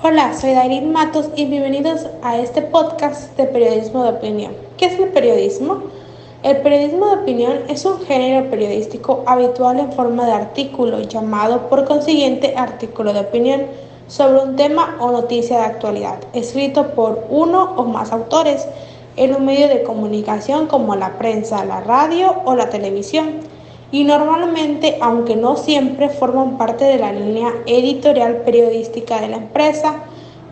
Hola, soy Dairin Matos y bienvenidos a este podcast de periodismo de opinión. ¿Qué es el periodismo? El periodismo de opinión es un género periodístico habitual en forma de artículo, llamado por consiguiente artículo de opinión, sobre un tema o noticia de actualidad, escrito por uno o más autores en un medio de comunicación como la prensa, la radio o la televisión, y normalmente, aunque no siempre, forman parte de la línea editorial periodística de la empresa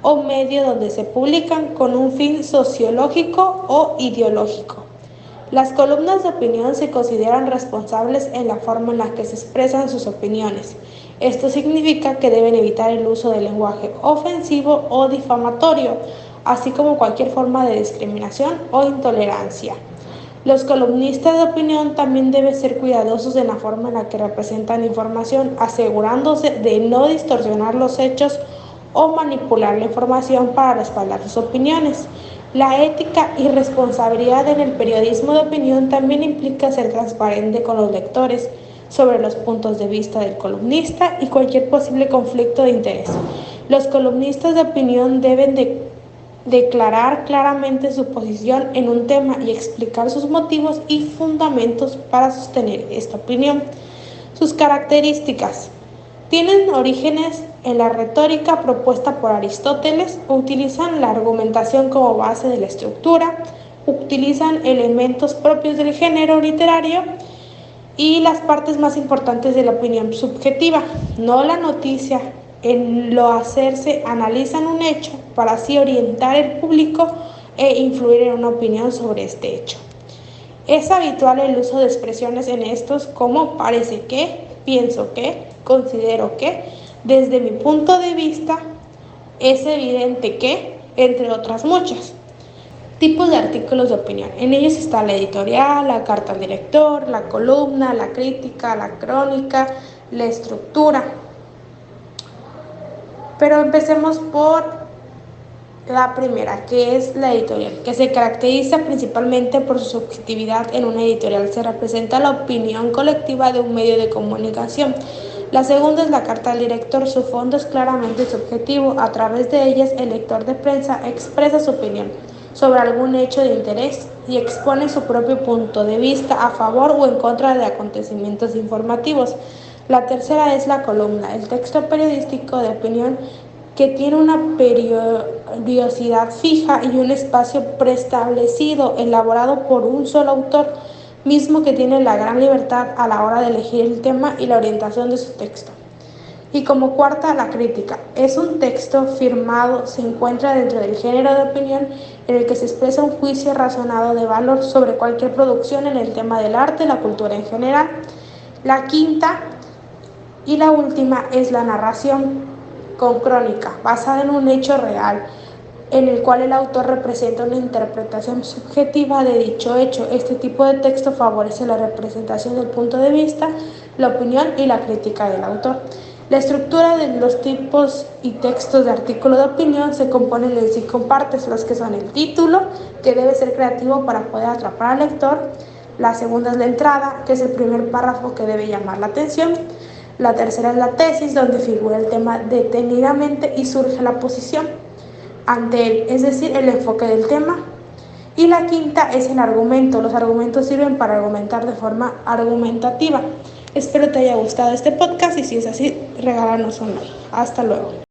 o medio donde se publican con un fin sociológico o ideológico. Las columnas de opinión se consideran responsables en la forma en la que se expresan sus opiniones. Esto significa que deben evitar el uso del lenguaje ofensivo o difamatorio, así como cualquier forma de discriminación o intolerancia. Los columnistas de opinión también deben ser cuidadosos en la forma en la que representan información, asegurándose de no distorsionar los hechos o manipular la información para respaldar sus opiniones. La ética y responsabilidad en el periodismo de opinión también implica ser transparente con los lectores sobre los puntos de vista del columnista y cualquier posible conflicto de interés. Los columnistas de opinión deben declarar claramente su posición en un tema y explicar sus motivos y fundamentos para sostener esta opinión. Sus características tienen orígenes en la retórica propuesta por Aristóteles, utilizan la argumentación como base de la estructura, utilizan elementos propios del género literario y las partes más importantes de la opinión subjetiva, no la noticia. En lo hacerse analizan un hecho para así orientar el público e influir en una opinión sobre este hecho. Es habitual el uso de expresiones en estos como parece que, pienso que, considero que, desde mi punto de vista, es evidente que, entre otras muchas. Tipos de artículos de opinión. En ellos está la editorial, la carta al director, la columna, la crítica, la crónica, la estructura. Pero empecemos por la primera, que es la editorial, que se caracteriza principalmente por su subjetividad. En una editorial se representa la opinión colectiva de un medio de comunicación. La segunda es la carta al director. Su fondo es claramente subjetivo. A través de ellas, el lector de prensa expresa su opinión sobre algún hecho de interés y expone su propio punto de vista a favor o en contra de acontecimientos informativos. La tercera es la columna, el texto periodístico de opinión que tiene una periodicidad fija y un espacio preestablecido, elaborado por un solo autor, mismo que tiene la gran libertad a la hora de elegir el tema y la orientación de su texto. Y como cuarta, la crítica. Es un texto firmado, se encuentra dentro del género de opinión en el que se expresa un juicio razonado de valor sobre cualquier producción en el tema del arte y la cultura en general. La quinta y la última es la narración con crónica, basada en un hecho real, en el cual el autor representa una interpretación subjetiva de dicho hecho. Este tipo de texto favorece la representación del punto de vista, la opinión y la crítica del autor. La estructura de los tipos y textos de artículo de opinión se componen de 5 partes, las que son el título, que debe ser creativo para poder atrapar al lector. La segunda es la entrada, que es el primer párrafo que debe llamar la atención. La tercera es la tesis, donde figura el tema detenidamente y surge la posición ante él, es decir, el enfoque del tema. Y la quinta es el argumento. Los argumentos sirven para argumentar de forma argumentativa. Espero te haya gustado este podcast y si es así, regálanos un like. Hasta luego.